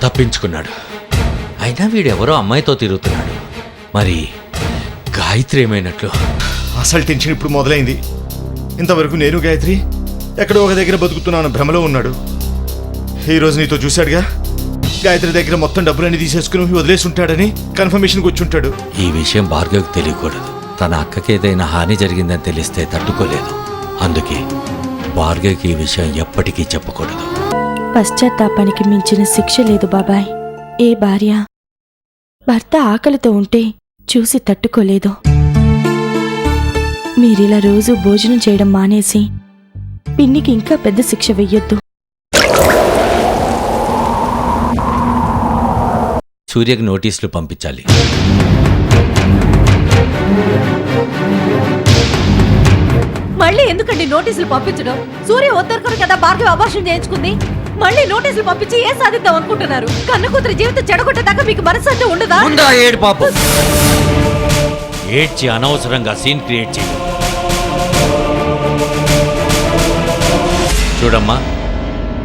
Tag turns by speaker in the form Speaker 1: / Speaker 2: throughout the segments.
Speaker 1: తప్పించుకున్నాడు. అయినా వీడెవరో అమ్మాయితో తిరుగుతున్నాడు. మరి గాయత్రి ఏమైనట్లు?
Speaker 2: అసలు టెన్షన్ ఇప్పుడు మొదలైంది. ఇంతవరకు నేను గాయత్రి ఎక్కడో ఒక దగ్గర బతుకుతున్నాను భ్రమలో ఉన్నాడు. ఈరోజు నీతో చూశాడుగా, గాయత్రి దగ్గర మొత్తం డబ్బులన్నీ తీసేసుకుని వదిలేసి ఉంటాడని కన్ఫర్మేషన్కి వచ్చి ఉంటాడు.
Speaker 1: ఈ విషయం భార్గవికి తెలియకూడదు. తన అక్కకి ఏదైనా హాని జరిగిందని తెలిస్తే తట్టుకోలేదు. అందుకే భార్గవికి ఈ విషయం ఎప్పటికీ చెప్పకూడదు.
Speaker 3: పశ్చాత్తాపానికి మించిన శిక్ష లేదు బాబాయ్. ఏ భార్య భర్త ఆకలితో ఉంటే చూసి తట్టుకోలేదు. మీరిలా రోజు భోజనం చేయడం మానేసి పిన్నికి ఇంకా పెద్ద శిక్ష వెయ్యొద్దు.
Speaker 1: సూర్యకి నోటీసులు పంపించాలి.
Speaker 4: మళ్ళీ ఎందుకండి నోటీసులు పంపించడం? సూర్య వద్దరుకుని కదా భార్గవి అబార్షన్ చేయించుకుంది. మళ్ళీ నోటీసులు పంపించి ఏం సాధిద్దాం అనుకుంటున్నారు? కన్ను కూతురు జీవితం చెడగొట్టేదాకా మీకు మనసంటే ఉండదా?
Speaker 1: ఏడు పాపం ఏడ్చి అనవసరంగా సీన్ క్రియేట్ చేయ. చూడమ్మా,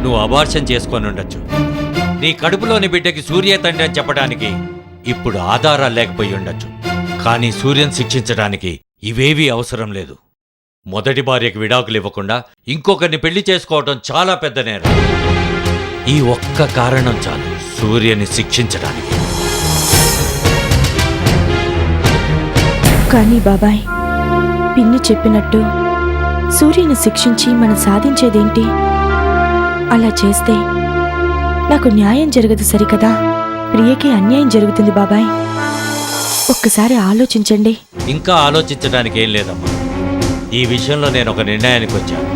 Speaker 1: నువ్వు అబార్షన్ చేసుకొని ఉండొచ్చు. నీ కడుపులోని బిడ్డకి సూర్య తండ్రి అని చెప్పడానికి ఇప్పుడు ఆధారాలు లేకపోయి ఉండొచ్చు. కానీ సూర్యను శిక్షించడానికి ఇవేవీ అవసరం లేదు. మొదటి భార్యకి విడాకులు ఇవ్వకుండా ఇంకొకరిని పెళ్లి చేసుకోవడం చాలా పెద్ద నేరం. ఈ ఒక్క కారణం చాలు సూర్యని శిక్షించడానికి.
Speaker 3: కానీ బాబాయ్, పిన్ని చెప్పినట్టు సూర్యని శిక్షించి మనం సాధించేదేంటి? అలా చేస్తే నాకు న్యాయం జరగదు సరికదా, ప్రియకి అన్యాయం జరుగుతుంది బాబాయ్. ఒక్కసారి ఆలోచించండి.
Speaker 1: ఇంకా ఆలోచించడానికి ఏం లేదమ్మా. ఈ విషయంలో నేను ఒక నిర్ణయానికి వచ్చాను.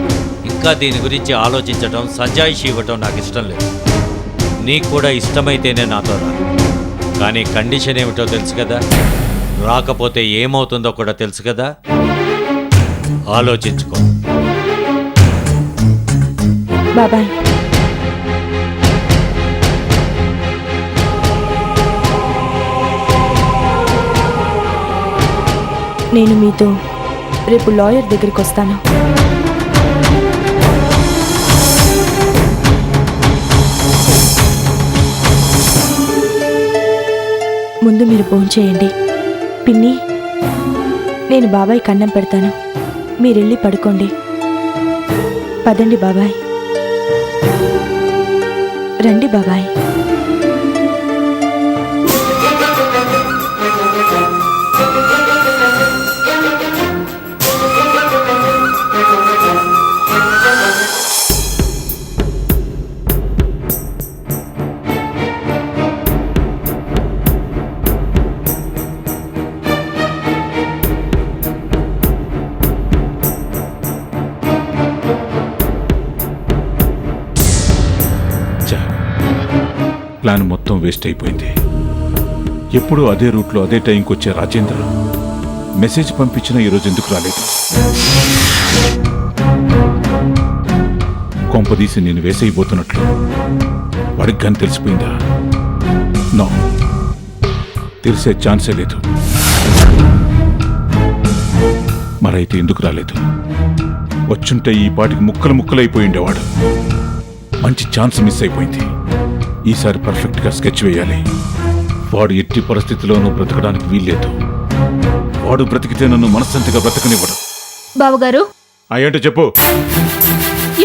Speaker 1: ఇంకా దీని గురించి ఆలోచించడం, సంజాయిషి ఇవ్వటం నాకు ఇష్టం లేదు. నీకు కూడా ఇష్టమైతేనే నాతో రా. కానీ కండిషన్ ఏమిటో తెలుసు కదా, రాకపోతే ఏమవుతుందో కూడా తెలుసు కదా. ఆలోచించుకో
Speaker 3: బాబాయ్. నేను మీతో రేపు లాయర్ దగ్గరికి వస్తాను. ముందు మీరు భోంచేయండి. పిన్ని, నేను బాబాయ్ కన్నం పెడతాను, మీరెళ్ళి పడుకోండి. పదండి బాబాయ్. రండి బాబాయ్.
Speaker 5: ప్లాన్ మొత్తం వేస్ట్ అయిపోయింది. ఎప్పుడూ అదే రూట్లో అదే టైంకి వచ్చే రాజేంద్ర మెసేజ్ పంపించినా ఈరోజు ఎందుకు రాలేదు? కొంపదీసి నేను వేసేయబోతున్నట్లు వాడికి కానీ తెలిసిపోయిందా? నో, తెలిసే ఛాన్సే లేదు. మరైతే ఎందుకు రాలేదు? వచ్చుంటే ఈ పాటికి ముక్కలు ముక్కలైపోయి ఉండేవాడు. మంచి ఛాన్స్ మిస్ అయిపోయింది. ఈసారి పర్ఫెక్ట్గా స్కెచ్ వేయాలి. వాడు ఎట్టి పరిస్థితిలోనూ బ్రతకడానికి వీల్లేదు. వాడు బ్రతికితే నన్ను మనస్సంతిగా బ్రతకనివ్వడు.
Speaker 6: బావగారు,
Speaker 5: ఏంటో చెప్పు.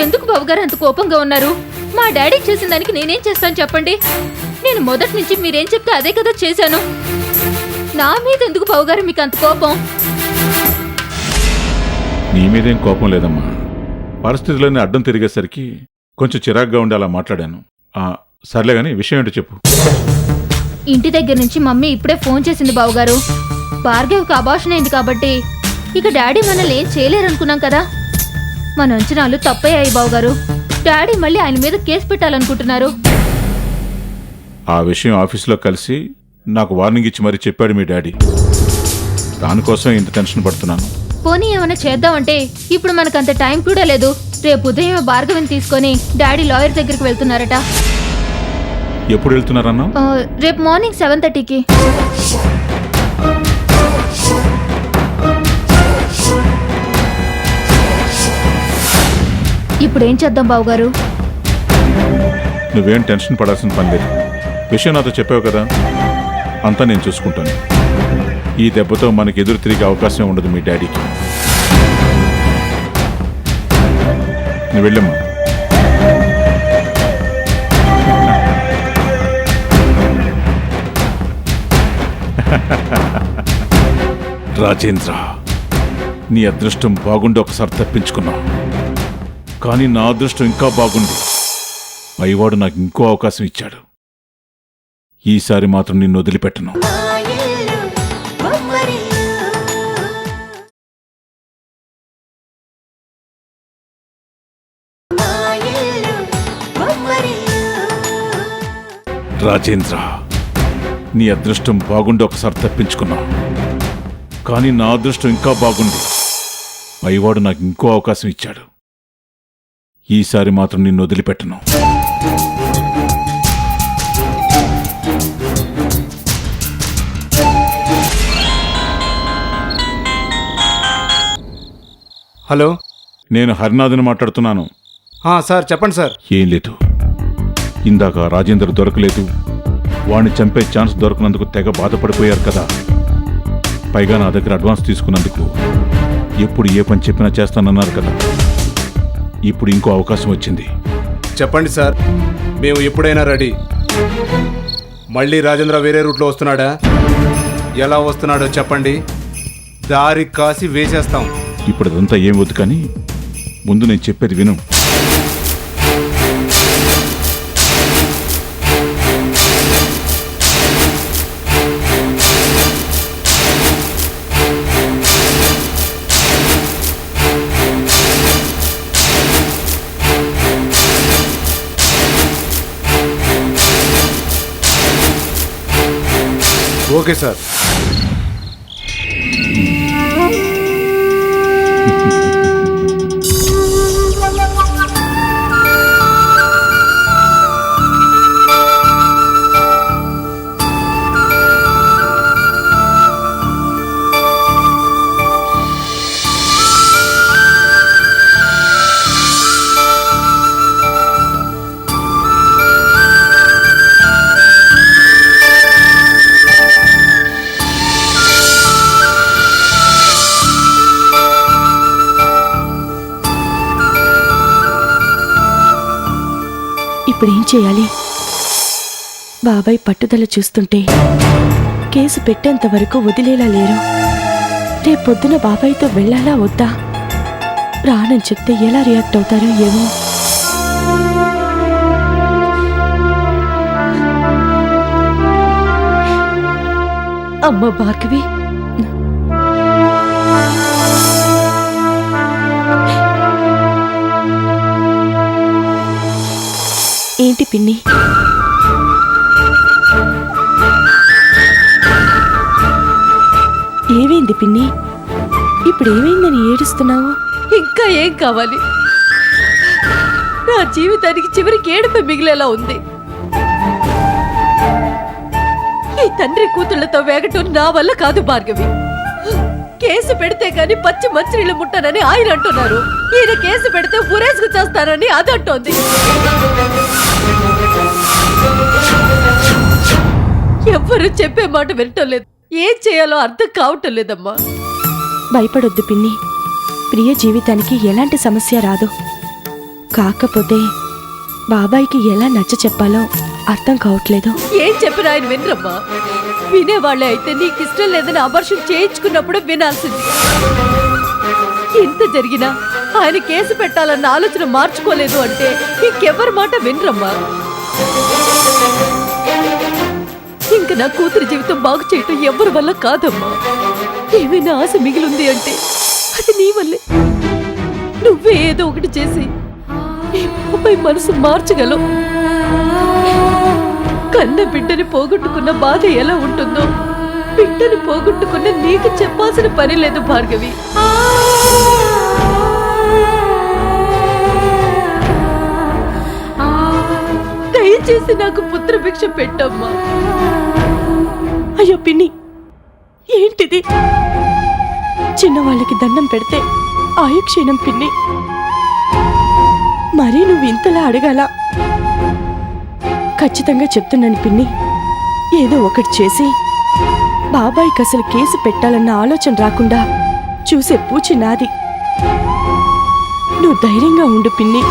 Speaker 6: ఎందుకు బావగారు అంత కోపంగా ఉన్నారు? మా డాడీ చేసిన దానికి నేనేం చేస్తాను చెప్పండి? నేను మొదటి నుంచి మీరేం చెప్తే అదే కదా చేశాను. నా మీద ఎందుకు బావగారు మీకు అంత కోపం?
Speaker 5: నీ మీదేం కోపం లేదమ్మా. పరిస్థితులన్నీ అడ్డం తిరిగేసరికి కొంచెం చిరాగ్గా ఉండి అలా మాట్లాడాను. సర్లే గాని విషయం ఏంటో చెప్పు.
Speaker 6: ఇంటి దగ్గర నుంచి మమ్మీ ఇప్పుడే ఫోన్ చేసింది బావగారు. భార్గవ్కి అబార్షన్ అయింది కాబట్టి ఇక డాడీ మనల్ని ఏం చేయలేరనుకున్నాం కదా. మన అంచనాలు తప్పయ్యాయి బావగారు. డాడీ మళ్ళీ ఆయన మీద కేసు పెట్టాలనుకుంటున్నారు.
Speaker 5: ఆ విషయం ఆఫీసులో కలిసి నాకు వార్నింగ్ ఇచ్చి మరీ చెప్పాడు మీ డాడీ. దానికోసం ఇంత టెన్షన్ పడుతున్నాను.
Speaker 6: పోనీ ఏమైనా చేద్దామంటే ఇప్పుడు మనకంత టైం కూడా లేదు. రేపు ఉదయం భార్గవిని తీసుకొని డాడీ లాయర్ దగ్గరికి వెళ్తున్నారట.
Speaker 5: ఎప్పుడు వెళ్తున్నారన్నా?
Speaker 6: రేపు మార్నింగ్ 7:30కి. ఇప్పుడు ఏం చేద్దాం బావగారు?
Speaker 5: నువ్వేం టెన్షన్ పడాల్సిన పని లేదు. విషయం నాతో చెప్పావు కదా, అంతా నేను చూసుకుంటాను. ఈ దెబ్బతో మనకి ఎదురు తిరిగే అవకాశం ఉండదు మీ డాడీకి. నువ్వు వెళ్ళమ్మా. రాజేంద్ర, నీ అదృష్టం బాగుండి ఒకసారి తప్పించుకున్నావు, కానీ నా అదృష్టం ఇంకా బాగుంది. పైవాడు నాకు ఇంకో అవకాశం ఇచ్చాడు. ఈసారి మాత్రం నిన్ను వదిలిపెట్టను. రాజేంద్ర, నీ అదృష్టం బాగుండి ఒకసారి తప్పించుకున్నావు, కానీ నా అదృష్టం ఇంకా బాగుంది. పైవాడు నాకు ఇంకో అవకాశం ఇచ్చాడు. ఈసారి మాత్రం నిన్ను వదిలిపెట్టను.
Speaker 7: హలో,
Speaker 5: నేను హరినాథ్ని మాట్లాడుతున్నాను.
Speaker 7: సార్ చెప్పండి సార్.
Speaker 5: ఏం లేదు, ఇందాక రాజేంద్ర దొరకలేదు, వాణ్ణి చంపే ఛాన్స్ దొరకనందుకు తెగ బాధపడిపోయారు కదా. పైగా నా దగ్గర అడ్వాన్స్ తీసుకున్నందుకు ఎప్పుడు ఏ పని చెప్పినా చేస్తానన్నారు కదా. ఇప్పుడు ఇంకో అవకాశం వచ్చింది.
Speaker 7: చెప్పండి సార్, మేము ఎప్పుడైనా రెడీ. మళ్ళీ రాజేంద్ర వేరే రూట్లో వస్తున్నాడా? ఎలా వస్తున్నాడో చెప్పండి, దారి కాసి వేసేస్తాం.
Speaker 5: ఇప్పుడు అదంతా ఏం వద్దు, కానీ ముందు నేను చెప్పేది విను.
Speaker 7: Okay sir.
Speaker 3: ఇప్పుడేం చేయాలి? బాబాయ్ పట్టుదల చూస్తుంటే కేసు పెట్టేంత వరకు వదిలేలా లేరు. రేపొద్దున బాబాయ్తో వెళ్ళాలా వద్దా? రానని చెప్తే ఎలా రియాక్ట్ అవుతారో ఏమో.
Speaker 4: అమ్మ భార్గవి,
Speaker 3: ఏంటి పిన్ని? ఏమైంది పిన్ని? ఇప్పుడేమైందని ఏడుస్తున్నావు?
Speaker 4: ఇంకా ఏం కావాలి? నా జీవితానికి చివరికి ఏడుపు మిగిలేలా ఉంది. ఈ తండ్రి కూతుళ్లతో వేగటం నా వల్ల కాదు భార్గవి. కేసు పెడితే గాని పచ్చి మంచినీళ్ళు ముట్టానని ఆయన అంటున్నారు. ఈయన కేసు పెడితే ఊరేసుకు చేస్తానని అది అంటోంది. ఎవ్వరూ చెప్పే మాట వినటం లేదు. ఏం చేయాలో అర్థం కావటం లేదమ్మా.
Speaker 3: భయపడొద్దు పిన్ని, ప్రియ జీవితానికి ఎలాంటి సమస్య రాదు. కాకపోతే బాబాయ్కి ఎలా నచ్చ చెప్పాలో అర్థం కావట్లేదు.
Speaker 4: ఏం చెప్పిన ఆయన వినరమ్మా. వినేవాళ్లే అయితే నీకు ఇష్టం లేదని అబార్షన్ చేయించుకున్నప్పుడు వినాల్సింది. ఎంత జరిగినా ఆయన కేసు పెట్టాలన్న ఆలోచన మార్చుకోలేదు అంటే ఇంకెవరి మాట వినరమ్మా. ఇంక నా కూతురి జీవితం బాగు చేయటం ఎవరి వల్ల కాదమ్మా. ఏమైనా ఆశ మిగిలింది అంటే అది నీ వల్లే. నువ్వే ఏదో ఒకటి చేసి నీ బాబాయ్ మనసు మార్చగలవు. కన్న బిడ్డని పోగొట్టుకున్న బాధ ఎలా ఉంటుందో బిడ్డని పోగొట్టుకున్న నీకు చెప్పాల్సిన పని లేదు భార్గవి. దయచేసి నాకు పుత్రభిక్ష పెట్టమ్మా.
Speaker 3: అయ్యో పిన్ని, ఏంటిది? చిన్నవాళ్ళకి దండం పెడితే ఆయుక్షీణం పిన్ని. మరీ నువ్వు ఇంతలా అడగాల? ఖచ్చితంగా చెప్తున్నాను పిన్ని, ఏదో ఒకటి చేసి బాబాయ్కి అసలు కేసు పెట్టాలన్న ఆలోచన రాకుండా చూసే పూచి నాది. నువ్వు ధైర్యంగా ఉండు పిన్ని.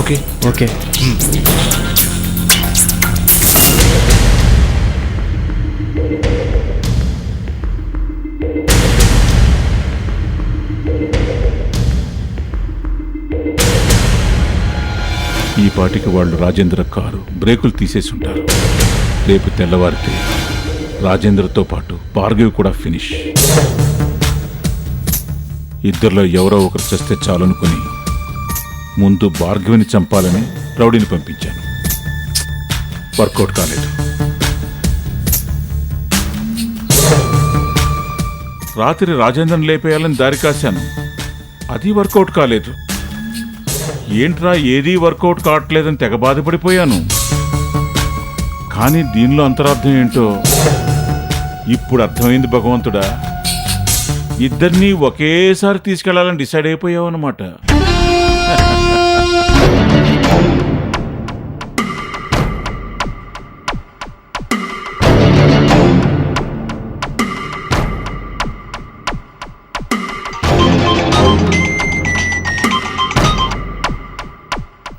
Speaker 7: Okay
Speaker 2: okay.
Speaker 5: ఈ పాటికి వాళ్ళు రాజేంద్ర కారు బ్రేకులు తీసేసి ఉంటారు. రేపు తెల్లవారితే రాజేంద్రతో పాటు భార్గవి కూడా ఫినిష్. ఇద్దరిలో ఎవరో ఒకరు చేస్తే చాలనుకుని ముందు భార్గవిని చంపాలని రౌడీని పంపించాను. వర్కౌట్ కాలేదు. రాత్రి రాజేంద్రని లేపేయాలని దారి కాశాను. అది వర్కౌట్ కాలేదు. ఏంట్రా ఏదీ వర్కౌట్ కావట్లేదని తెగ బాధపడిపోయాను. కానీ దీనిలో అంతరార్థం ఏంటో ఇప్పుడు అర్థమైంది భగవంతుడా. ఇద్దరినీ ఒకేసారి తీసుకెళ్లాలని డిసైడ్ అయిపోయావు అన్నమాట.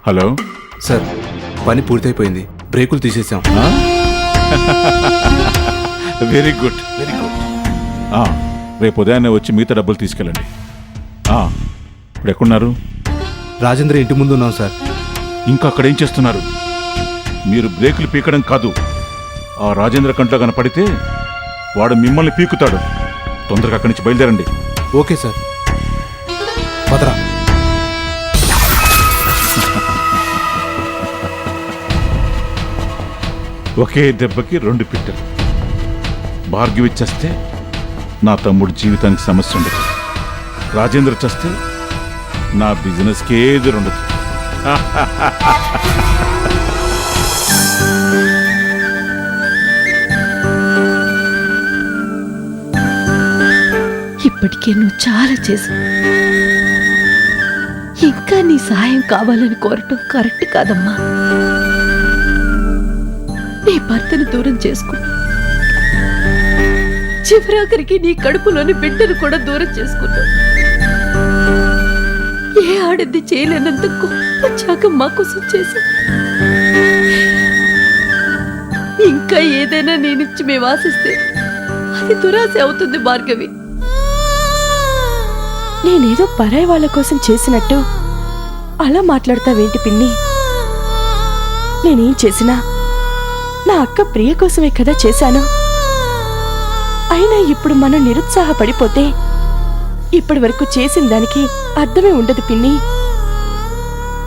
Speaker 5: హలో
Speaker 7: సార్, పని పూర్తయిపోయింది. బ్రేకులు తీసేసాం.
Speaker 5: Very good, very good. రేపు ఉదయాన్నే వచ్చి మిగతా డబ్బులు తీసుకెళ్ళండి. ఇప్పుడు ఎక్కడున్నారు?
Speaker 7: రాజేంద్ర ఇంటి ముందు ఉన్నాం సార్.
Speaker 5: ఇంకా అక్కడ ఏం చేస్తున్నారు? మీరు బ్రేకులు పీకడం కాదు, ఆ రాజేంద్ర కంట్లో కనపడితే వాడు మిమ్మల్ని పీకుతాడు. తొందరగా అక్కడి నుంచి బయలుదేరండి.
Speaker 7: Okay sir. భద్రా.
Speaker 5: ఒకే దెబ్బకి రెండు పిట్టలు. భార్గవి చస్తే నా తమ్ముడు జీవితానికి సమస్య ఉండదు. రాజేంద్ర చస్తే నా బిజినెస్కి ఏది ఉండదు.
Speaker 4: ఇప్పటికే నువ్వు చాలా చేసావు. ఇంకా నీ సాయం కావాలని కోరటం కరెక్ట్ కాదమ్మా. నీ భర్తను దూరం చేసుకుని చివరాఖరికి నీ కడుపులోని బిడ్డను కూడా దూరం చేసుకున్నావు. ఏ ఆడది చేయలేనంత గొప్ప త్యాగం మా కోసం చేశా. ఇంకా ఏదైనా నేనిచ్చి మేము ఆశిస్తే అది దురాశ అవుతుంది భార్గవి.
Speaker 3: నేనేదో పరాయి వాళ్ళ కోసం చేసినట్టు అలా మాట్లాడతావేంటి పిన్ని? నేనేం చేసినా నా అక్క ప్రియ కోసమే కదా చేశాను. అయినా ఇప్పుడు మనం నిరుత్సాహపడిపోతే ఇప్పటి వరకు చేసిన దానికి అర్థమే ఉండదు పిన్ని.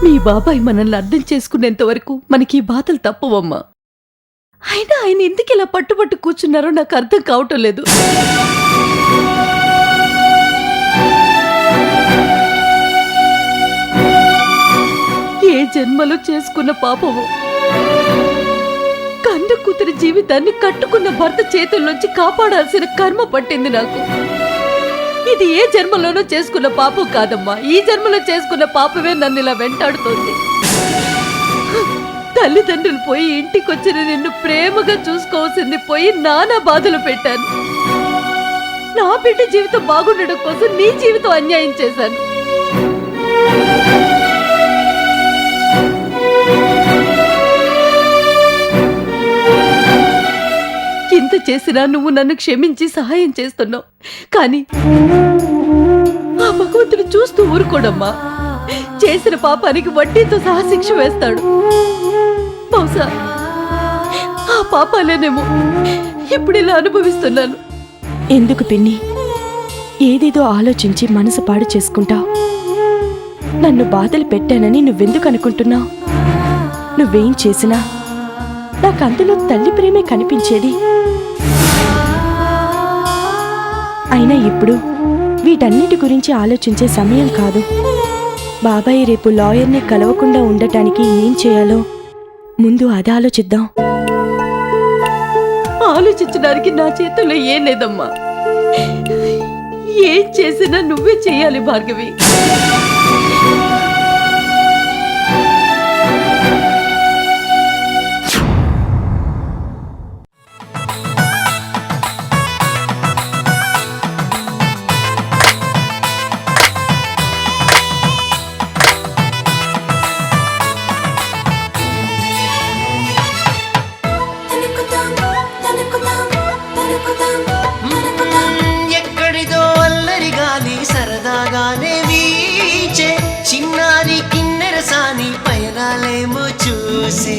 Speaker 4: మీ బాబాయ్ మనల్ని అర్థం చేసుకునేంత వరకు మనకి ఈ బాధలు తప్పవమ్మా. అయినా ఆయన ఎందుకు ఇలా పట్టుబట్టు కూర్చున్నారో నాకు అర్థం కావటం లేదు. ఏ జన్మలో చేసుకున్న పాపము కన్న కూతురి జీవితాన్ని కట్టుకున్న భర్త చేతుల్లోంచి కాపాడాల్సిన కర్మ పట్టింది నాకు. ఇది ఏ జన్మలోనో చేసుకున్న పాపం కాదమ్మా, ఈ జన్మలో చేసుకున్న పాపమే నన్ను ఇలా వెంటాడుతోంది. తల్లిదండ్రులు పోయి ఇంటికొచ్చిన నిన్ను ప్రేమగా చూసుకోవాల్సింది పోయి నానా బాధలు పెట్టాను. నా బిడ్డ జీవితం బాగుండడం కోసం నీ జీవితం అన్యాయం చేశాను. ఇంత చేసినా నువ్వు నన్ను క్షమించి సహాయం చేస్తున్నావు, కానీ ఆ భగవంతుడు చూస్తూ ఊరుకోడమ్మా. చేసిన పాపానికి వడ్డీతో సహా శిక్ష వేస్తాడు. బహుశా ఆ పాపాలేనేమో ఇప్పుడు ఇలా అనుభవిస్తున్నాను.
Speaker 3: ఎందుకు పిన్ని ఏదేదో ఆలోచించి మనసు పాడు చేసుకుంటావు? నన్ను బాధలు పెట్టానని నువ్వెందుకు అనుకుంటున్నావు? నువ్వేం చేసినా నాకు అందులో తల్లి ప్రేమే కనిపించేది. అయినా ఇప్పుడు వీటన్నిటి గురించి ఆలోచించే సమయం కాదు. బాబాయ్ రేపు లాయర్ని కలవకుండా ఉండటానికి ఏం చేయాలో ముందు అది ఆలోచిద్దాం.
Speaker 4: ఆలోచించడానికి నా చేతుల్లో ఏం లేదమ్మా. ఏం చేసినా నువ్వే చేయాలి భార్గవి.
Speaker 8: ఎక్కడిదో అల్లరి గాలి సరదాగానే వీచే చిన్నారి కిన్నెరసాని పయనాలేమో చూసే